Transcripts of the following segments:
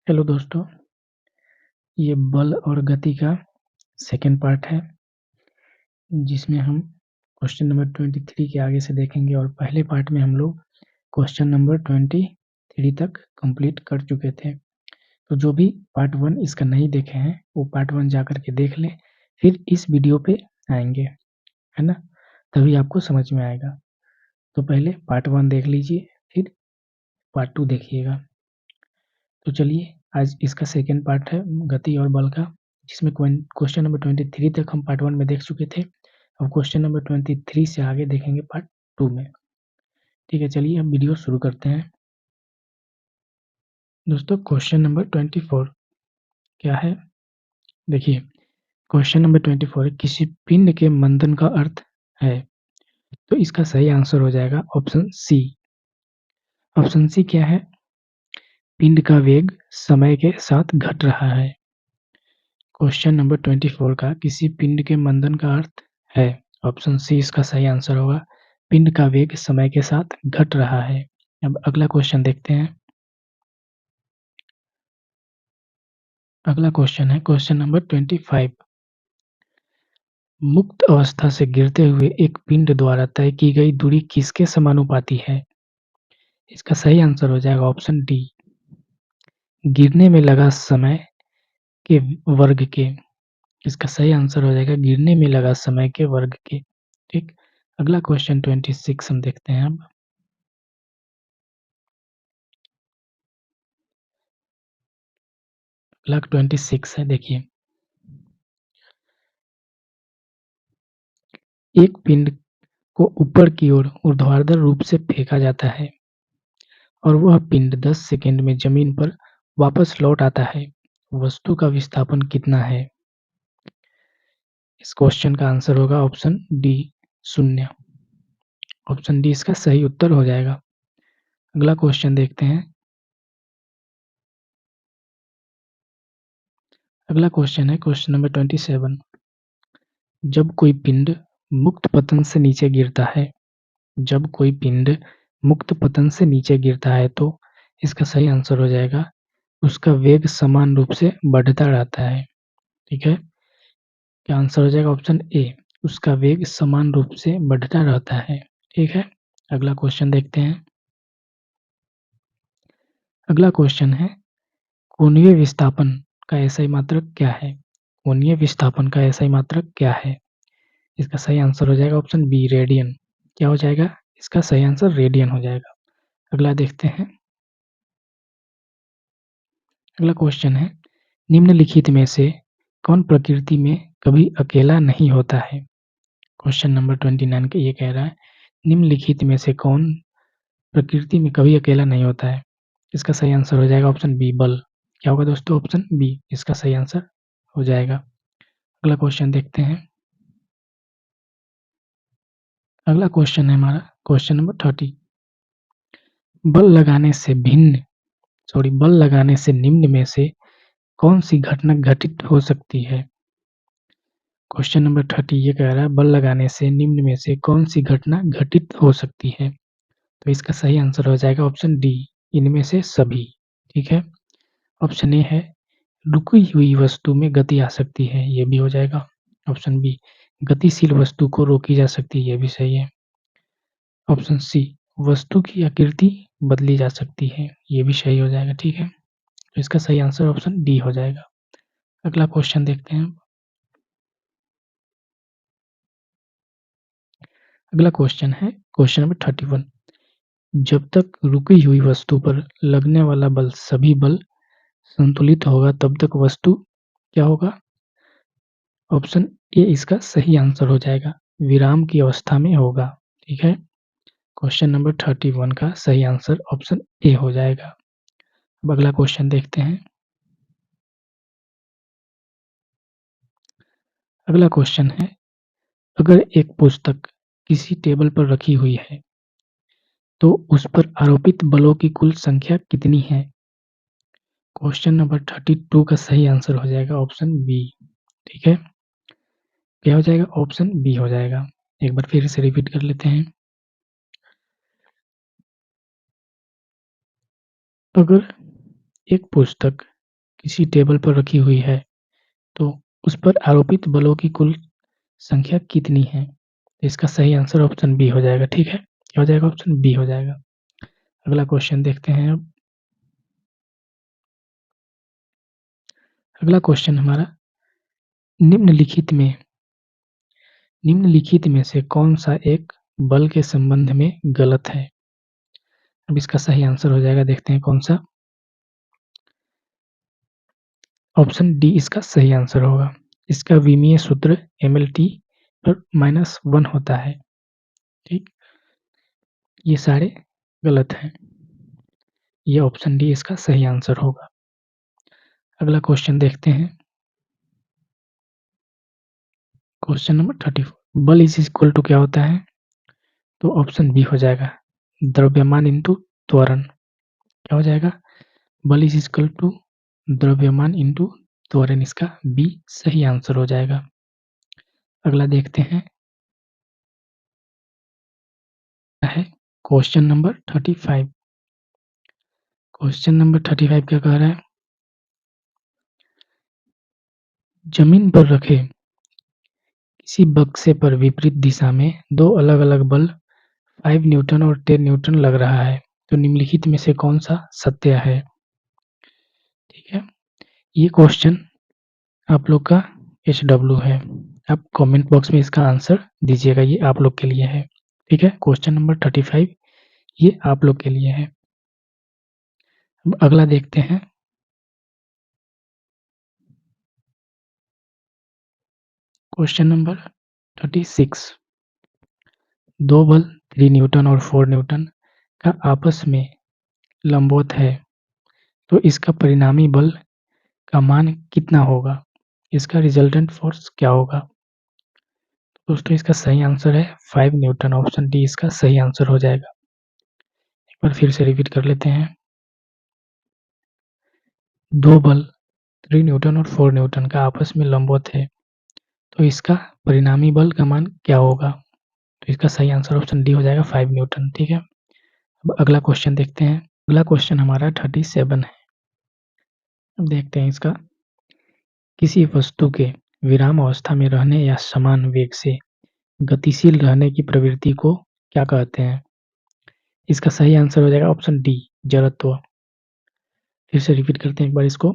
Hello दोस्तों, ये बल और गति का सेकंड पार्ट है, जिसमें हम क्वेश्चन नंबर 23 के आगे से देखेंगे और पहले पार्ट में हम लोग क्वेश्चन नंबर 23 तक कंप्लीट कर चुके थे। तो जो भी पार्ट 1 इसका नहीं देखे हैं, वो पार्ट 1 जाकर के देख लें, फिर इस वीडियो पे आएंगे, है ना? तभी आपको समझ में आएगा। तो पहले पार्ट 1 देख लीजिए, फिर पार्ट 2 देखिएगा। तो चलिए, आज इसका सेकंड पार्ट है गति और बल का, जिसमें क्वेश्चन नंबर 23 तक हम पार्ट 1 में देख चुके थे। अब क्वेश्चन नंबर 23 से आगे देखेंगे पार्ट 2 में। ठीक है, चलिए अब वीडियो शुरू करते हैं। दोस्तों, क्वेश्चन नंबर 24 क्या है? देखिए, क्वेश्चन नंबर 24 है, किसी पिंड के मंदन का अर्थ है। तो इसका सही आंसर हो जाएगा ऑप्शन सी। ऑप्शन सी क्या है? पिंड का वेग समय के साथ घट रहा है। क्वेश्चन नंबर 24 का किसी पिंड के मंदन का अर्थ है। ऑप्शन सी इसका सही आंसर होगा। पिंड का वेग समय के साथ घट रहा है। अब अगला क्वेश्चन देखते हैं। अगला क्वेश्चन है क्वेश्चन नंबर 25। मुक्त अवस्था से गिरते हुए एक पिंड द्वारा तय की गई दूरी किसके समानुपाती है? इसका सही आंसर हो जाएगा ऑप्शन डी, गिरने में लगा समय के वर्ग के। इसका सही आंसर हो जाएगा गिरने में लगा समय के वर्ग के। ठीक, अगला क्वेश्चन 26 हम देखते हैं। अब अगला 26 है, देखिए, एक पिंड को ऊपर की ओर ऊर्ध्वाधर रूप से फेंका जाता है और वह पिंड 10 सेकंड में जमीन पर वापस लौट आता है। वस्तु का विस्थापन कितना है? इस क्वेश्चन का आंसर होगा ऑप्शन डी, 0। ऑप्शन डी इसका सही उत्तर हो जाएगा। अगला क्वेश्चन देखते हैं। अगला क्वेश्चन है क्वेश्चन नंबर 27। जब कोई पिंड मुक्त पतन से नीचे गिरता है, जब कोई पिंड मुक्त पतन से नीचे गिरता है तो इसका सही आंसर हो जाएगा उसका वेग समान रूप से बढ़ता रहता है। ठीक है, क्या आंसर हो जाएगा ऑप्शन ए, उसका वेग समान रूप से बढ़ता रहता है। ठीक है, अगला क्वेश्चन देखते हैं। अगला क्वेश्चन है कोणीय विस्थापन का एसआई मात्रक क्या है? कोणीय विस्थापन का एसआई मात्रक क्या है? इसका सही आंसर हो जाएगा ऑप्शन बी, रेडियन। क्या हो जाएगा? इसका सही आंसर रेडियन हो जाएगा। अगला देखते हैं। अगला क्वेश्चन है निम्नलिखित में से कौन प्रकृति में कभी अकेला नहीं होता है? क्वेश्चन नंबर 29 का ये कह रहा है निम्नलिखित में से कौन प्रकृति में कभी अकेला नहीं होता है? इसका सही आंसर हो जाएगा ऑप्शन बी, बल। क्या होगा दोस्तों? ऑप्शन बी इसका सही आंसर हो जाएगा। अगला क्वेश्चन देखते हैं। अगला क्वेश्चन है हमारा क्वेश्चन नंबर 30। बल लगाने से बल लगाने से निम्न में से कौन सी घटना घटित हो सकती है? क्वेश्चन नंबर 30 ये कह रहा है बल लगाने से निम्न में से कौन सी घटना घटित हो सकती है? तो इसका सही आंसर हो जाएगा ऑप्शन डी, इनमें से सभी। ठीक है, ऑप्शन ए है रुकी हुई वस्तु में गति आ सकती है, ये भी हो जाएगा। ऑप्शन बी, गतिशील वस्तु को रोकी जा सकती है, ये भी सही है। ऑप्शन सी, वस्तु की आकृति बदली जा सकती है, ये भी सही हो जाएगा। ठीक है, तो इसका सही आंसर ऑप्शन डी हो जाएगा। अगला क्वेश्चन देखते हैं। अगला क्वेश्चन है क्वेश्चन नंबर 31। जब तक रुकी हुई वस्तु पर लगने वाला बल सभी बल संतुलित होगा तब तक वस्तु क्या होगा? ऑप्शन ए इसका सही आंसर हो जाएगा, विराम की अवस्था में होगा। ठीक है, क्वेश्चन नंबर 31 का सही आंसर ऑप्शन ए हो जाएगा। अब अगला क्वेश्चन देखते हैं। अगला क्वेश्चन है अगर एक पुस्तक किसी टेबल पर रखी हुई है तो उस पर आरोपित बलों की कुल संख्या कितनी है? क्वेश्चन नंबर 32 का सही आंसर हो जाएगा ऑप्शन बी। ठीक है, क्या हो जाएगा? ऑप्शन बी हो जाएगा। एक बार फिर से रिपीट कर लेते हैं। अगर एक पुस्तक किसी टेबल पर रखी हुई है तो उस पर आरोपित बलों की कुल संख्या कितनी है? इसका सही आंसर ऑप्शन बी हो जाएगा, ठीक है? क्या हो जाएगा? ऑप्शन बी हो जाएगा। अगला क्वेश्चन देखते हैं अब। अगला क्वेश्चन हमारा निम्नलिखित में से कौन सा एक बल के संबंध में गलत है? अब इसका सही आंसर हो जाएगा, देखते हैं कौन सा। ऑप्शन डी इसका सही आंसर होगा। इसका विमीय सूत्र mLT पर -1 होता है, ठीक? ये सारे गलत हैं। ये ऑप्शन डी इसका सही आंसर होगा। अगला क्वेश्चन देखते हैं। क्वेश्चन नंबर 34 बल इज इक्वल टू क्या होता है? तो ऑप्शन बी हो जाएगा, द्रव्यमान इंटू त्वरण। क्या हो जाएगा? बल इज इक्वल टू द्रव्यमान इंटू त्वरण, इसका बी सही आंसर हो जाएगा। अगला देखते हैं है क्वेश्चन नंबर 35। क्वेश्चन नंबर 35 क्या कह रहा है? जमीन पर रखे किसी बक्से पर विपरीत दिशा में दो अलग-अलग बल 5 न्यूटन और 10 न्यूटन लग रहा है, तो निम्नलिखित में से कौन सा सत्य है? ठीक है, ये क्वेश्चन आप लोग का HW है। आप कमेंट बॉक्स में इसका आंसर दीजिएगा, ये आप लोग के लिए है। ठीक है, क्वेश्चन नंबर 35 ये आप लोग के लिए है। अब अगला देखते हैं। क्वेश्चन नंबर 36 दो बल 3 न्यूटन और 4 न्यूटन का आपस में लंबवत है, तो इसका परिणामी बल का मान कितना होगा? इसका रिजल्टेंट फोर्स क्या होगा? दोस्तों इसका सही आंसर है 5 न्यूटन। ऑप्शन डी इसका सही आंसर हो जाएगा। एक बार फिर से रिपीट कर लेते हैं। दो बल 3 न्यूटन और 4 न्यूटन का आपस में लंबवत है, तो इसका परिणामी बल का मान क्या होगा? तो इसका सही आंसर ऑप्शन डी हो जाएगा 5 न्यूटन। ठीक है, अब अगला क्वेश्चन देखते हैं। अगला क्वेश्चन हमारा 37 है। अब देखते हैं इसका। किसी वस्तु के विराम अवस्था में रहने या समान वेग से गतिशील रहने की प्रवृत्ति को क्या कहते हैं? इसका सही आंसर हो जाएगा ऑप्शन डी, जड़त्व। फिर से रिपीट करते हैं एक बार इसको।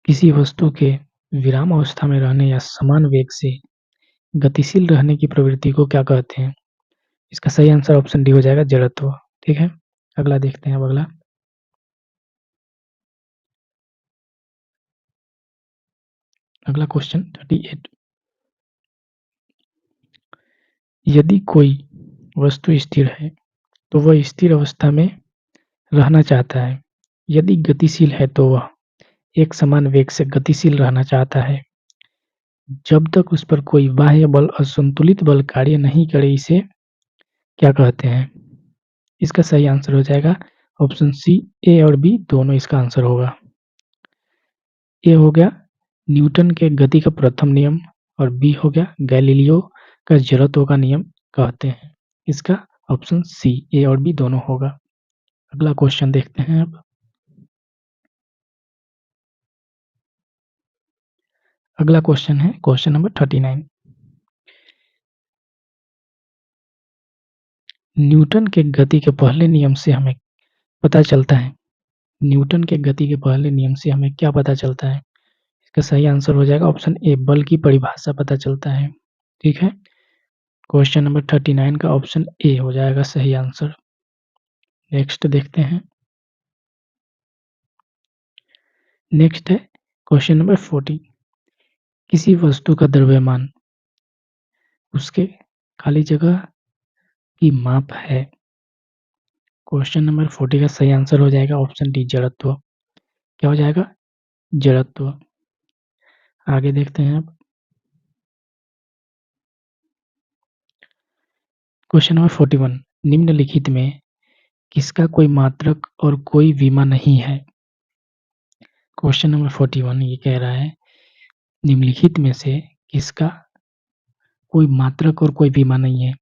किसी वस्तु के विराम अवस्था में रहने या समान वेग से गतिशील रहने की प्रवृत्ति को क्या कहते हैं? इसका सही आंसर ऑप्शन डी हो जाएगा, जड़त्व। ठीक है, अगला देखते हैं। अब अगला क्वेश्चन 38 यदि कोई वस्तु स्थिर है तो वह स्थिर अवस्था में रहना चाहता है। यदि गतिशील है तो वह एक समान वेग से गतिशील रहना चाहता है। जब तक उस पर कोई बाह्य बल असंतुलित बल कार्य नहीं करे, इसे क्या कहते हैं? इसका सही आंसर हो जाएगा ऑप्शन सी, ए और बी दोनों इसका आंसर होगा। ए हो गया न्यूटन के गति का प्रथम नियम और बी हो गया गैलीलियो का जड़त्व का नियम कहते हैं। इसका ऑप्शन सी, ए और बी दोनों होगा। अगला क्वेश्चन देखते हैं अब। अगला क्वेश्चन है क्वेश्चन नंबर 39 न्यूटन के गति के पहले नियम से हमें पता चलता है न्यूटन के गति के पहले नियम से हमें क्या पता चलता है? इसका सही आंसर हो जाएगा ऑप्शन ए, बल की परिभाषा पता चलता है। ठीक है, क्वेश्चन नंबर 39 का ऑप्शन ए हो जाएगा सही आंसर। नेक्स्ट देखते हैं। नेक्स्ट है क्वेश्चन नंबर 40 किसी वस्तु का द्रव्यमान उसके खाली जगह की माप है। क्वेश्चन नंबर 40 का सही आंसर हो जाएगा ऑप्शन डी, जड़त्व। क्या हो जाएगा? जड़त्व। आगे देखते हैं अब। क्वेश्चन नंबर 41 निम्नलिखित में किसका कोई मात्रक और कोई विमा नहीं है? क्वेश्चन नंबर 41 ये कह रहा है निम्नलिखित में से किसका कोई मात्रक और कोई विमा नहीं है?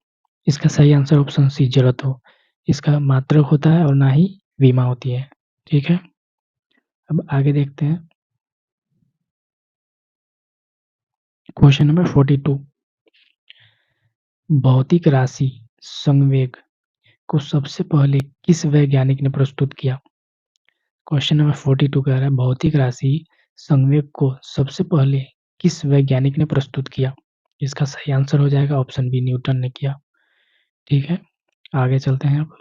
इसका सही आंसर ऑप्शन सी, जड़त्व। इसका मात्रक होता है और ना ही विमा होती है। ठीक है, अब आगे देखते हैं क्वेश्चन नंबर 42। भौतिक राशि संवेग को सबसे पहले किस वैज्ञानिक ने प्रस्तुत किया? क्वेश्चन नंबर 42 कह रहा है भौतिक राशि संवेग को सबसे पहले किस वैज्ञानिक ने प्रस्तुत किया? इसका सही आंसर हो जाएगा ऑप्शन बी, न्यूटन ने किया। ठीक है, आगे चलते हैं अब।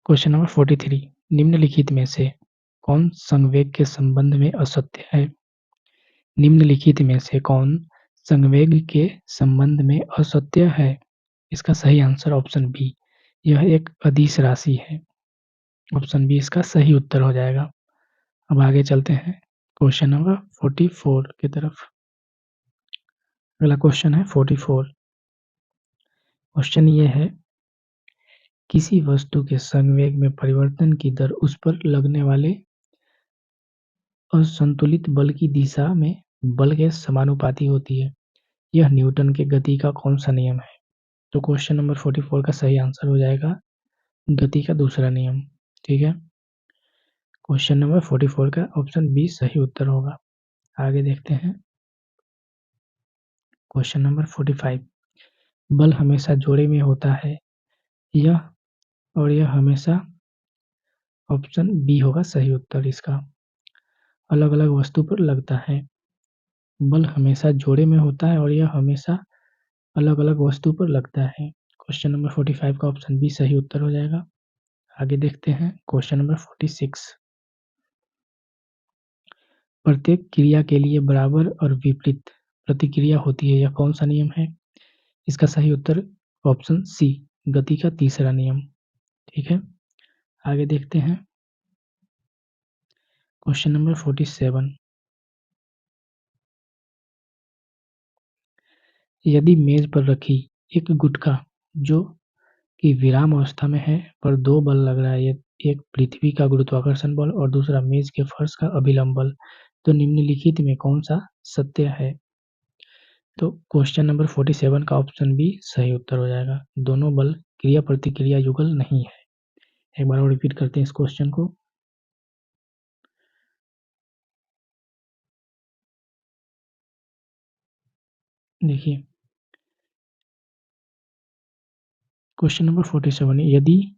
Question number 43। निम्नलिखित में से कौन संवेग के संबंध में असत्य है? निम्नलिखित में से कौन संवेग के संबंध में असत्य है? इसका सही आंसर ऑप्शन बी, यह एक अदिश राशि है। ऑप्शन बी इसका सही उत्तर हो जाएगा। अब आगे चलते हैं क्वेश्चन नंबर 44 की तरफ। अगला क्वेश्चन है 44। क्वेश्चन ये है किसी वस्तु के संवेग में परिवर्तन की दर उस पर लगने वाले असंतुलित बल की दिशा में बल के समानुपाती होती है। यह न्यूटन के गति का कौन सा नियम है? तो क्वेश्चन नंबर 44 का सही आंसर हो जाएगा गति का दूसरा नियम। ठीक है, क्वेश्चन नंबर 44 का ऑप्शन बी सही उत्तर होगा। आगे देखते हैं क्वेश्चन नंबर 45। बल हमेशा जोड़े में होता है यह और यह हमेशा, ऑप्शन बी होगा सही उत्तर इसका, अलग अलग वस्तु पर लगता है। बल हमेशा जोड़े में होता है और यह हमेशा अलग अलग वस्तु पर लगता है। क्वेश्चन नंबर 45 का ऑप्शन बी सही उत्तर हो जाएगा। आगे देखते हैं क्वेश्चन नंबर 46। प्रत्येक क्रिया के लिए बराबर और विपरीत प्रतिक्रिया होती है, यह कौन सा नियम है? इसका सही उत्तर ऑप्शन सी, गति का तीसरा नियम। ठीक है, आगे देखते हैं क्वेश्चन नंबर 47। यदि मेज पर रखी एक गुटखा जो कि विराम अवस्था में है पर दो बल लग रहा है, एक पृथ्वी का गुरुत्वाकर्षण बल और दूसरा मेज के फर्श का अभिलंब बल, तो निम्नलिखित में कौन सा सत्य है? तो क्वेश्चन नंबर 47 का ऑप्शन बी सही उत्तर हो जाएगा। दोनों बल क्रिया प्रतिक्रिया युगल नहीं है। एक बार और रिपीट करते हैं इस क्वेश्चन को। देखिए क्वेश्चन नंबर 47, यदि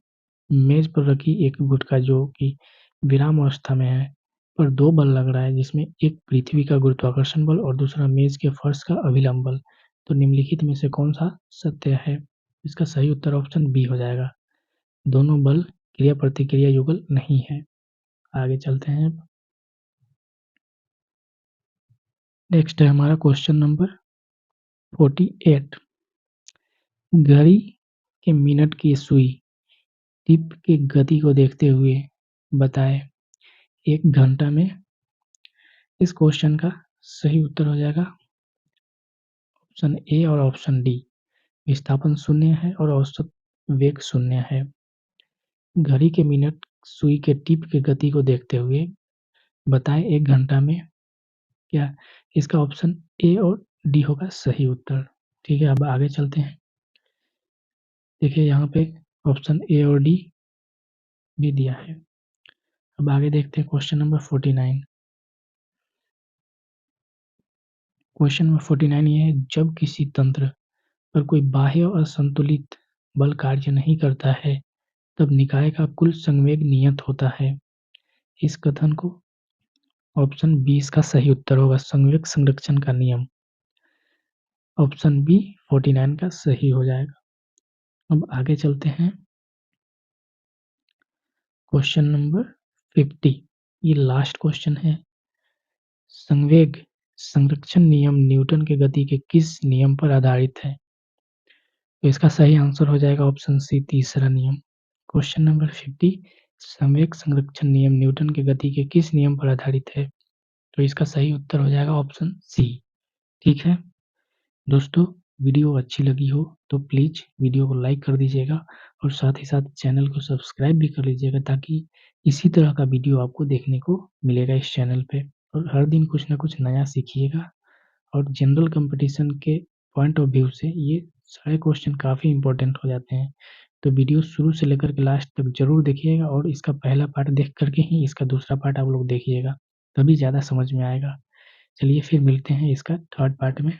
मेज पर रखी एक गुटखा जो कि विराम अवस्था में है पर दो बल लग रहा है जिसमें एक पृथ्वी का गुरुत्वाकर्षण बल और दूसरा मेज के फर्श का अभिलंब बल, तो निम्नलिखित में से कौन सा सत्य है? इसका सही उत्तर ऑप्शन बी हो जाएगा। दोनों बल क्रिया प्रतिक्रिया युगल नहीं है। आगे चलते हैं। नेक्स्ट है हमारा क्वेश्चन नंबर 48। घड़ी के मिनट की सुई टिप की गति को देखते हुए बताएं एक घंटा में। इस क्वेश्चन का सही उत्तर हो जाएगा ऑप्शन ए और ऑप्शन डी। विस्थापन शून्य है और औसत वेग शून्य है। घड़ी के मिनट सुई के टिप की गति को देखते हुए बताएं एक घंटा में क्या? इसका ऑप्शन ए और डी होगा सही उत्तर। ठीक है, अब आगे चलते हैं। देखिए यहाँ पे ऑप्शन ए और डी भी दिया है। अब आगे देखते हैं क्वेश्चन नंबर 49। क्वेश्चन नंबर 49 ये है जब किसी तंत्र पर कोई बाह्य असंतुलित बल कार्य नहीं करता है तब निकाय का कुल संवेग नियत होता है। इस कथन को ऑप्शन बी इसका सही उत्तर होगा संवेग संरक्षण का नियम। ऑप्शन बी 49 का सही हो जाएगा। अब आगे चलते हैं क्वेश्चन नंबर 50। ये लास्ट क्वेश्चन है। संवेग संरक्षण नियम न्यूटन के गति के किस नियम पर आधारित है? तो इसका सही आंसर हो जाएगा ऑप्शन सी, तीसरा नियम। Question number 50। संवेग संरक्षण नियम न्यूटन के गति के किस नियम पर आधारित है? तो इसका सही उत्तर हो जाएगा ऑप्शन सी। ठीक है दोस्तों, वीडियो अच्छी लगी हो तो प्लीज़ वीडियो को लाइक कर दीजिएगा और साथ ही साथ चैनल को सब्सक्राइब भी कर लीजिएगा ताकि इसी तरह का वीडियो आपको देखने को मिलेगा इस चैनल पे। और हर दिन कुछ ना कुछ नया सीखिएगा। और जनरल कंपटीशन के पॉइंट ऑफ व्यू से ये सारे क्वेश्चन काफ़ी इंपॉर्टेंट हो जाते हैं। तो वीडियो शुरू से लेकर के लास्ट तक ज़रूर देखिएगा और इसका पहला पार्ट देख कर के ही इसका दूसरा पार्ट आप लोग देखिएगा, तभी ज़्यादा समझ में आएगा। चलिए फिर मिलते हैं इसका थर्ड पार्ट में।